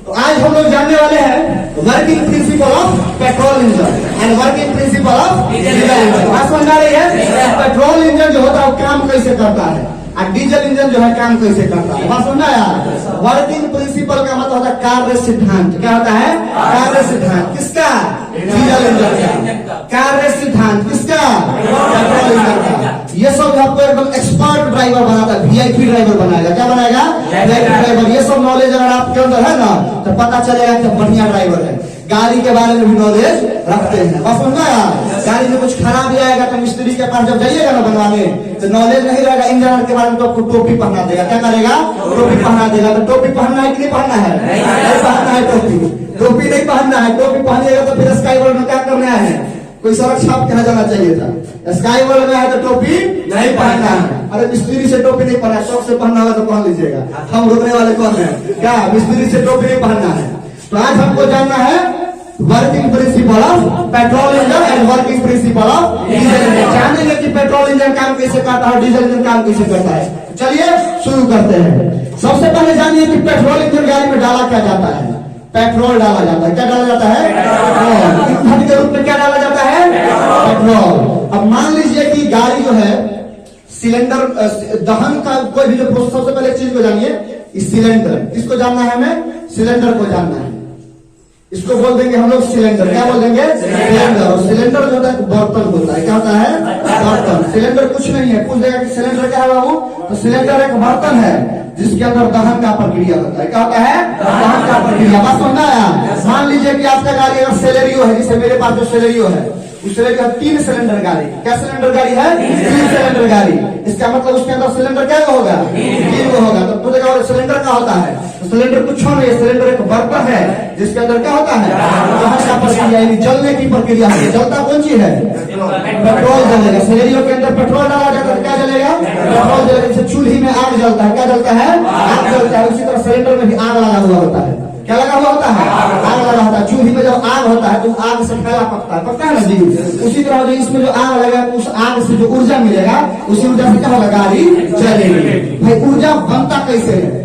तो आज हम लोग जानने वाले हैं working principle of petrol engine and working principle of diesel engine. बात समझ आ रही है? पेट्रोल इंजन जो होता है वो काम कैसे करता है और डीजल इंजन जो है काम कैसे करता है। बात समझा यार? वर्किंग प्रिंसिपल का मतलब होता है कार्य सिद्धांत। क्या होता है? कार्य सिद्धांत। किसका? डीजल इंजन का। कार्य सिद्धांत किसका? पेट्रोल इंजन का। ये सब आपको एकदम एक्सपर्ट ड्राइवर बनाता है, वीआईपी ड्राइवर बनाएगा। क्या बनाएगा? VIP driver. ये सब नॉलेज अगर आपके अंदर है ना तो पता चलेगा कि बढ़िया ड्राइवर है। गाड़ी के बारे में भी नॉलेज रखते हैं। बस समझा यार? गाड़ी में कुछ खराब भी आएगा तो मिस्त्री के पास जब जाइएगा ना बनवाने तो नॉलेज नहीं रहेगा इंजीनियर के बारे में तो आपको टोपी पहना देगा। क्या करेगा? टोपी पहना देगा। तो टोपी पहनना है कि नहीं पहनना है? नहीं पहनना है टोपी। टोपी नहीं पहनना है। टोपी पहनिएगा तो फिर स्काई वर्ल्ड में क्या करना है? कोई सड़क छाप के जाना चाहिए था। स्काई वर्ल्ड में है तो टोपी नहीं पहनना है। अरे मिस्त्री से टोपी नहीं पहना, शौक से पहनना होगा तो पहन लीजिएगा। हम रुकने वाले कौन है? क्या मिस्त्री से टोपी नहीं पहनना है? तो आज हमको जानना है working principle of petrol engine and working principle of diesel engine. जानेंगे कि पेट्रोल इंजन काम कैसे करता है और डीजल इंजन काम कैसे करता है। चलिए शुरू करते हैं। सबसे पहले जानिए कि पेट्रोल इंजन गाड़ी में डाला क्या जाता है? पेट्रोल डाला जाता है। क्या डाला जाता है? पेट्रोल। ईंधन के रूप में क्या डाला जाता है? पेट्रोल। अब मान लीजिए कि गाड़ी जो है सिलेंडर दहन का कोई भी जो प्रोसेस, सबसे पहले चीज को जानिए, इस सिलेंडर, इसको जानना है हमें, सिलेंडर को जानना है। इसको बोल देंगे हम लोग सिलेंडर। क्या बोल देंगे? सिलेंडर। और सिलेंडर जो होता है बर्तन होता है। क्या होता है? बर्तन। सिलेंडर कुछ नहीं है। पूछ देगा कि सिलेंडर क्या है बाबू? तो सिलेंडर एक बर्तन है जिसके अंदर दहन का प्रक्रिया होता है। क्या होता है? दहन का प्रक्रिया। बात समझना है? मान लीजिए कि आपका गाड़ी अगर सेलेरियो है, जैसे मेरे पास जो सेलेरियो है, उस सेलेरियो का 3 सिलेंडर गाड़ी। क्या सिलेंडर गाड़ी है? 3 सिलेंडर गाड़ी। इसका मतलब उसके अंदर सिलेंडर क्या होगा? 3 होगा। तो पूछेगा और सिलेंडर क्या होता है? तो सिलेंडर कुछ नहीं है। सिलेंडर एक बर्तन है जिसके अंदर क्या होता है? दहन का प्रक्रिया, यानी जलने की प्रक्रिया है। जलता कौन चीज है? पेट्रोल जलेगा। सिलेंडर के अंदर पेट्रोल डाला जाता है, क्या जलेगा? पेट्रोल जलेगा। जैसे चूल्ही में आग जलता है, क्या जलता है? आग जलता है। उसी तरह सिलेंडर में भी आग लगा हुआ होता है। क्या लगा हुआ होता है? आग लगा होता है। चूल्ही में जब आग होता है तो आग से फैला पकता है। पकता है ना जी? उसी तरह जो इसमें जो आग लगेगा, उस आग से जो ऊर्जा मिलेगा, उसी ऊर्जा से क्या होगा? गाड़ी चलेगी। भाई ऊर्जा बनता कैसे है?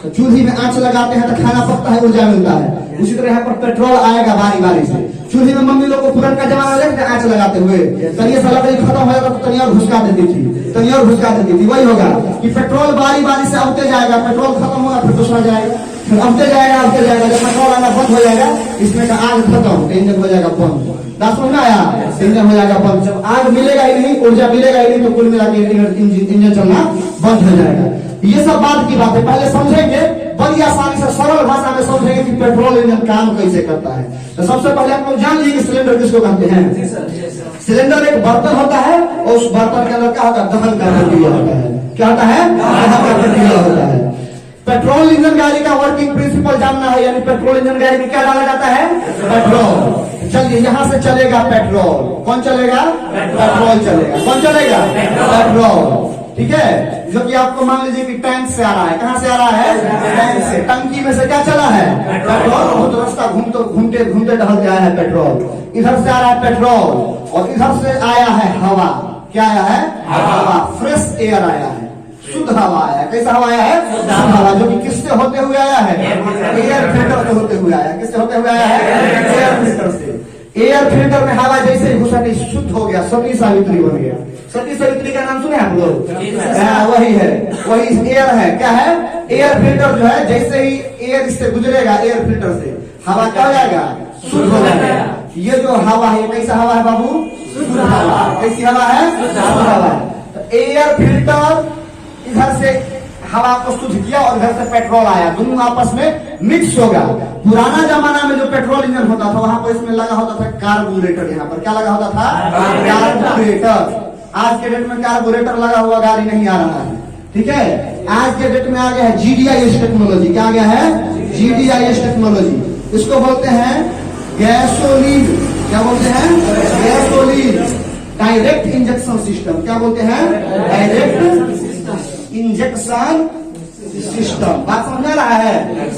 तो चूल्ही में आंच लगाते हैं तो खाना पकता है, ऊर्जा मिलता है। उसी तरह यहाँ पर पेट्रोल आएगा बारी बारी से। चूल्ही में मम्मी लोग को पुरान का जमाना देखते आंच लगाते हुए, तनिया सा लकड़ी खत्म हो जाता तो तनिया और घुसका देती थी, तनिया और घुसका देती थी। वही होगा कि पेट्रोल बारी बारी से अबते जाएगा। पेट्रोल खत्म होगा फिर दूसरा जाएगा, फिर अबते जाएगा, अबते जाएगा। जब पेट्रोल आना बंद हो जाएगा, इसमें का आग खत्म, इंजन हो जाएगा बंद। बात समझ में आया? इंजन हो जाएगा बंद। जब आग मिलेगा ही नहीं, ऊर्जा मिलेगा ही नहीं, तो कुल मिला के इंजन चलना बंद हो जाएगा। ये सब बात की बात है, पहले समझेंगे, बड़ी आसानी से सरल भाषा में समझेंगे कि पेट्रोल इंजन काम कैसे करता है। तो सबसे पहले आप लोग जान लीजिए कि सिलेंडर किसको कहते हैं। सिलेंडर एक बर्तन होता है और उस बर्तन के अंदर क्या होता है? दहन का प्रक्रिया होता है। क्या होता है? दहन का प्रक्रिया होता है। पेट्रोल इंजन गाड़ी का वर्किंग प्रिंसिपल जानना है, यानी पेट्रोल इंजन गाड़ी में क्या डाला जाता है? पेट्रोल। चलिए यहाँ से चलेगा पेट्रोल। कौन चलेगा? पेट्रोल चलेगा। कौन चलेगा? पेट्रोल। ठीक है? जो कि आपको मान लीजिए कि टैंक से आ रहा है। कहां से आ रहा है? टैंक से। टंकी में से क्या चला है? पेट्रोल। बहुत रास्ता घूमते घूमते टहल के आया है पेट्रोल। इधर से आ रहा है पेट्रोल और इधर से आया है हवा। क्या आया है? हवा। फ्रेश एयर आया है, शुद्ध हवा आया है। कैसा हवा आया है? शुद्ध हवा। जो कि किससे होते हुए आया है? एयर फिल्टर से होते हुए आया है। किससे होते हुए आया है? एयर फिल्टर से। एयर फिल्टर में हवा जैसे ही घुसा शुद्ध हो गया, सती सावित्री बन गया। सती सावित्री का नाम सुने आप लोग? वही है, वही एयर है। क्या है? एयर फिल्टर जो है, जैसे ही एयर इससे गुजरेगा, एयर फिल्टर से हवा क्या हो जाएगा? शुद्ध हो जाएगा। ये जो हवा है, कैसा हवा है बाबू? शुद्ध हवा। कैसी हवा है? शुद्ध हवा। एयर फिल्टर इधर से हवा को शुद्ध किया और इधर से पेट्रोल आया, दोनों आपस में मिक्स होगा। पुराना जमाना में जो पेट्रोल इंजन होता था वहां पर इसमें लगा होता था कार्बोरेटर। यहाँ पर क्या लगा होता था? कार्बोरेटर। आज के डेट में कार्बोरेटर लगा हुआ गाड़ी नहीं आ रहा है। ठीक है? आज के डेट में आ गया है GDIS टेक्नोलॉजी। क्या आ गया है? GDIS technology. इसको बोलते हैं गैसोलीन। क्या बोलते हैं? Gasoline direct injection system. क्या बोलते हैं? Direct injection system. बात समझ रहा है?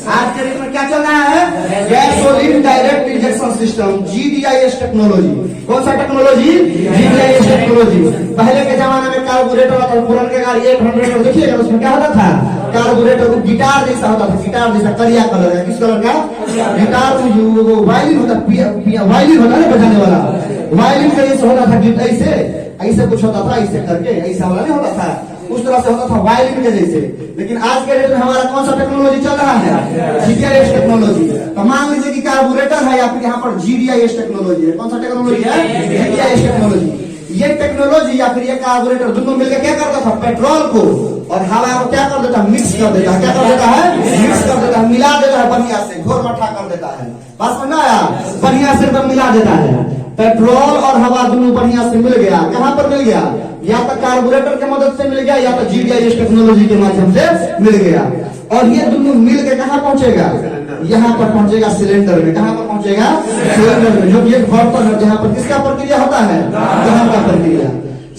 आज के डेट में क्या चल रहा है? Gasoline direct injection system, GDIS technology. कौन सा टेक्नोलॉजी? GDIS technology. पहले के जमाने में कार्बोरेटर आता था, पुराने गाड़ी 800 देखिएगा, उसमें क्या होता था? कार्बोरेटर वो गिटार जैसा होता था, गिटार जैसा करिया कलर है, किस कलर का? गिटार में जो वायलिन होता, वायलिन होता है बजाने वाला, वायलिन का जैसा होता था, ऐसे ऐसे कुछ होता था, ऐसे करके ऐसा वाला नहीं होता था, उस तरह से होता था वायलिन के जैसे। लेकिन आज के डेट में हमारा कौन सा टेक्नोलॉजी चल रहा है? जीडीआईएस टेक्नोलॉजी। तो मान लीजिए कि कार्बोरेटर है या फिर यहाँ पर जीडीआईएस टेक्नोलॉजी है। कौन सा टेक्नोलॉजी है? जीडीआईएस टेक्नोलॉजी। ये टेक्नोलॉजी या फिर ये कार्बोरेटर दोनों मिलकर क्या करता था? पेट्रोल को और हवा को क्या कर देता है? मिक्स कर देता है। क्या कर देता है? मिक्स कर देता है, मिला देता है बढ़िया से, घोर मठा कर देता है। बात समझ में आया? बढ़िया से एकदम मिला देता है। पेट्रोल और हवा दोनों बढ़िया से मिल गया। कहां पर मिल गया? या तो कार्बोरेटर की मदद से मिल गया या तो जीडीआईएस टेक्नोलॉजी के माध्यम से मिल गया। और ये दोनों मिल के कहां पहुंचेगा? यहाँ पर पहुंचेगा सिलेंडर में। कहां पर पहुंचेगा? सिलेंडर में, जो कि एक बर्तन है जहां पर किसका प्रक्रिया होता है? दहन का प्रक्रिया।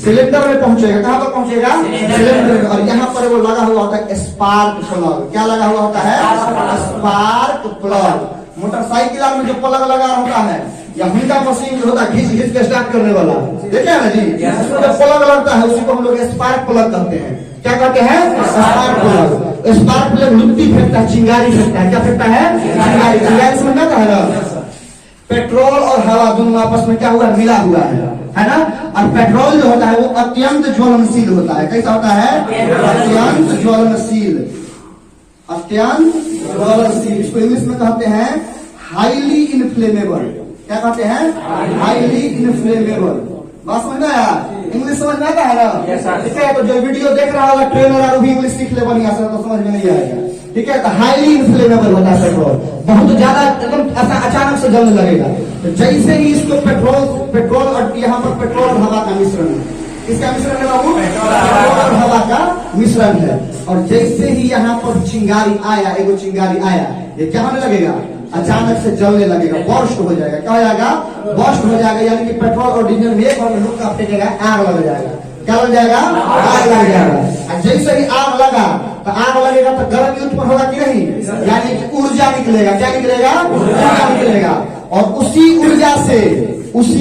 सिलेंडर में पहुंचेगा। कहां पर पहुंचेगा? सिलेंडर में। और यहाँ पर वो लगा हुआ होता है स्पार्क प्लग। क्या लगा हुआ होता है? Spark plug. मोटरसाइकिल में जो प्लग लगा होता है या हुंडा मशीन जो होता है घिस घिस के स्टार्ट करने वाला, देखिए ना जी, उसमें जो प्लग लगता है उसी को हम लोग स्पार्क प्लग कहते हैं। क्या कहते हैं? Spark plug. स्पार्क प्लग लुत्ती फेंकता है, चिंगारी फेंकता है। क्या फेंकता है? चिंगारी। चिंगारी समझ में आता है ना? पेट्रोल और हवा दोनों आपस में क्या हुआ? मिला हुआ है ना? और पेट्रोल जो होता है वो अत्यंत ज्वलनशील होता है। कैसा होता है? अत्यंत ज्वलनशील। अत्यंत ज्वलनशील। इसको इंग्लिश में कहते हैं हाईली इनफ्लेमेबल। क्या कहते हैं? Highly inflammable. बात समझ में आया? इंग्लिश समझ में आता है ना? ठीक है, तो जो वीडियो देख रहा होगा ट्रेनर और भी इंग्लिश सीख ले बढ़िया से, तो समझ में नहीं आएगा। ठीक है, तो हाईली इनफ्लेमेबल होता है पेट्रोल, बहुत ज्यादा एकदम अचानक से जलने लगेगा। तो जैसे ही इसको पेट्रोल और यहाँ पर पेट्रोल और हवा का मिश्रण है। किसका मिश्रण है बाबू? पेट्रोल और हवा का मिश्रण है। और जैसे ही यहाँ पर चिंगारी आया, एगो चिंगारी आया, ये क्या होने लगेगा? अचानक से जलने लगेगा, बर्स्ट हो जाएगा। क्या हो जाएगा? बर्स्ट हो जाएगा। यानी कि पेट्रोल और डीजल में एक बार लुक फेंकेगा, आग लग जाएगा। क्या लग जाएगा? आग लग जाएगा। और जैसे ही आग लगा तो आग लगेगा तो गर्मी उत्पन्न होगा कि नहीं? यानी कि ऊर्जा निकलेगा। क्या निकलेगा? ऊर्जा निकलेगा। और उसी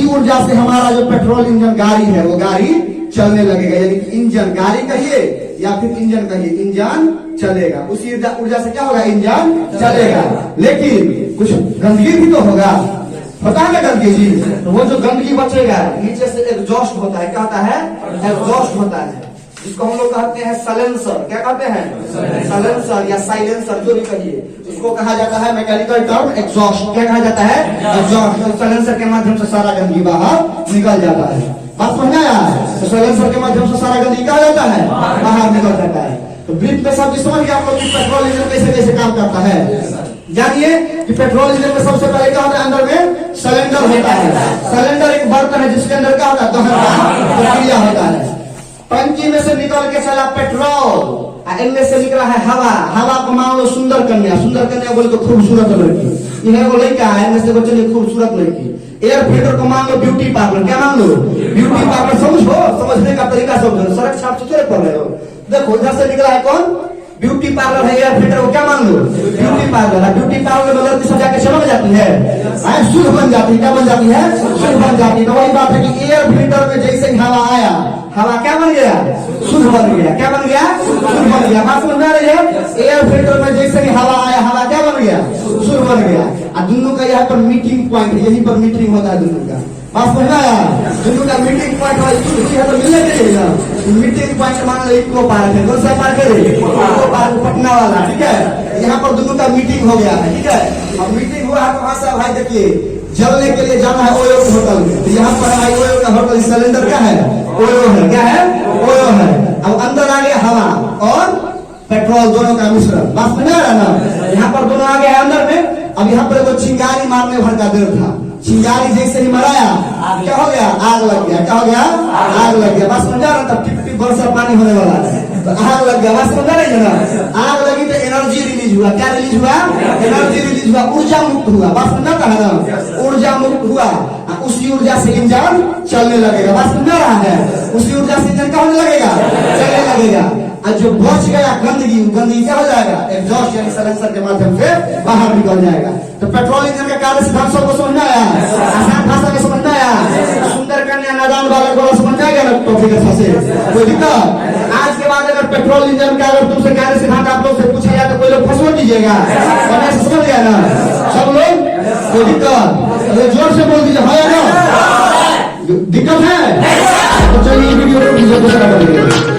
ऊर्जा से हमारा जो पेट्रोल इंजन गाड़ी है वो गाड़ी चलने लगेगा। यानी कि इंजन, गाड़ी कहिए या फिर इंजन कहिए, इंजन चलेगा। उसी ऊर्जा से क्या होगा? इंजन चलेगा। लेकिन कुछ गंदगी भी तो होगा, पता है ना गंदगी जी? तो वो जो गंदगी बचेगा, नीचे से एग्जॉस्ट होता है। क्या होता है? एग्जॉस्ट होता है, जिसको हम लोग कहते हैं साइलेंसर। क्या कहते हैं? साइलेंसर या साइलेंसर, जो भी कहिए, उसको कहा जाता है मैकेनिकल टर्म एग्जॉस्ट। क्या कहा जाता है? एग्जॉस्ट। साइलेंसर के माध्यम से सारा गंदगी बाहर निकल जाता है। बात समझ में आया? तो साइलेंसर के माध्यम से सारा गंदगी क्या जाता है? बाहर निकल जाता है। तो ब्रीफ में सब समझ गया आप लोग कि पेट्रोल इंजन कैसे कैसे काम करता है। जानिए कि पेट्रोल इंजन में सबसे पहले क्या होता है? अंदर में सिलेंडर होता है। सिलेंडर एक बर्तन है जिसके अंदर क्या होता है? दहन का प्रक्रिया होता है। टंकी में से निकल के चला पेट्रोल, इनमें से निकला है हवा। हवा को मान लो सुंदर कन्या। सुंदर कन्या बोले तो खूबसूरत लड़की, इन्हें वो लड़का है, इनमें से वो चलिए खूबसूरत लड़की। एयर फिल्टर को मान लो ब्यूटी पार्लर। क्या मान लो? Beauty parlour. समझो, समझने का तरीका समझो, सड़क छाप से पढ़ रहे हो। देखो इधर से निकला है कौन? ब्यूटी पार्लर है। एयर फिल्टर को क्या मान लो? ब्यूटी पार्लर है। ब्यूटी पार्लर में लड़की सब जाके चमक जाती है, शुद्ध बन जाती है। क्या बन जाती है? शुद्ध बन जाती है। तो वही बात है कि एयर फिल्टर में जैसे हवा आया, हवा क्या बन गया? शुद्ध बन गया। क्या बन गया? शुद्ध बन गया। बात समझ में आ रही है? एयर फिल्टर में जैसे ही हवा आया, हवा क्या बन गया? शुद्ध बन गया। और दोनों का यहाँ पर मीटिंग पॉइंट, यहीं पर मीटिंग होता है दोनों का। बात समझ में आया? दोनों का मीटिंग पॉइंट है तो मिलने के लिए ना मीटिंग पॉइंट मान लो इको पार्क है। कौन सा पार्क है? इको पार्क पटना वाला। ठीक है, यहाँ पर दोनों का मीटिंग हो गया है। ठीक है, अब मीटिंग हुआ है तो वहां से भाई देखिए जलने के लिए जाना है ओयो होटल में। तो यहाँ पर है ओयो का होटल। सिलेंडर क्या है? ओयो है। क्या है? ओयो है। अब अंदर आ गया हवा और पेट्रोल, दोनों का मिश्रण। बात समझ आ रहा ना? यहाँ पर दोनों आ गए अंदर में। अब यहाँ पर वो चिंगारी मारने भर का देर था। चिंगारी जैसे ही मराया क्या हो गया? आग लग गया। क्या हो गया? आग लग गया। बस समझा रहा था? टिप टिप बरसा पानी होने वाला है तो आग लग गया। बस समझा रही है ना? आग लगी तो एनर्जी रिलीज हुआ। क्या रिलीज हुआ? एनर्जी रिलीज हुआ, ऊर्जा मुक्त हुआ। बस समझा है ना? ऊर्जा मुक्त हुआ, उसी ऊर्जा से इंजन चलने लगेगा। बस समझा रहा है? उसी ऊर्जा से इंजन क्या होने लगेगा? चलने लगेगा। और जो बच गया गंदगी, गंदगी क्या हो जाएगा? एग्जॉस्ट यानी साइलेंसर के माध्यम से बाहर निकल जाएगा। तो पेट्रोल इंजन का कार्य सिद्धांत सबको समझ में आया? आसान भाषा में समझ में आया? सुंदर कन्या नादान बालक वाला समझ जाएगा ना टॉपिक अच्छा से, कोई दिक्कत? आज के बाद अगर पेट्रोल इंजन का अगर तुमसे कार्य सिद्धांत आप लोग से पूछा जाए तो कोई लोग फंसो कीजिएगा, और ऐसे समझ गया ना सब लोग? कोई दिक्कत? जोर से बोल दीजिए हाँ या ना? दिक्कत है तो चलिए वीडियो को दूसरा करेंगे।